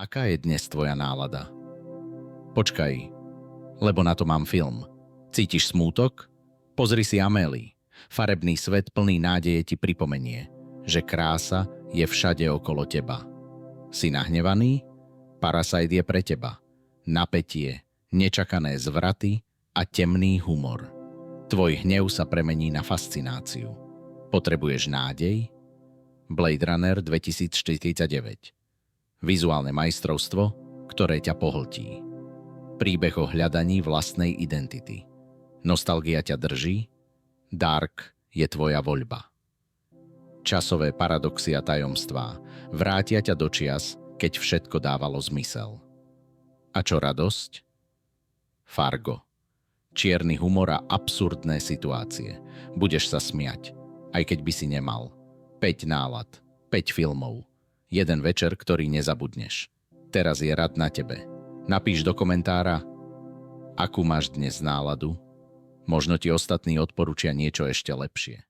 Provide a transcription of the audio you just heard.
Aká je dnes tvoja nálada? Počkaj, lebo na to mám film. Cítiš smútok? Pozri si Amélie. Farebný svet plný nádeje ti pripomenie, že krása je všade okolo teba. Si nahnevaný? Parasite je pre teba. Napätie, nečakané zvraty a temný humor. Tvoj hnev sa premení na fascináciu. Potrebuješ nádej? Blade Runner 2049. Vizuálne majstrovstvo, ktoré ťa pohltí. Príbeh o hľadaní vlastnej identity. Nostalgia ťa drží? Dark je tvoja voľba. Časové paradoxy a tajomstvá vrátia ťa do čias, keď všetko dávalo zmysel. A čo radosť? Fargo. Čierny humor a absurdné situácie. Budeš sa smiať, aj keď by si nemal. 5 nálad, 5 filmov. Jeden večer, ktorý nezabudneš. Teraz je rad na tebe. Napíš do komentára, akú máš dnes náladu. Možno ti ostatní odporúčia niečo ešte lepšie.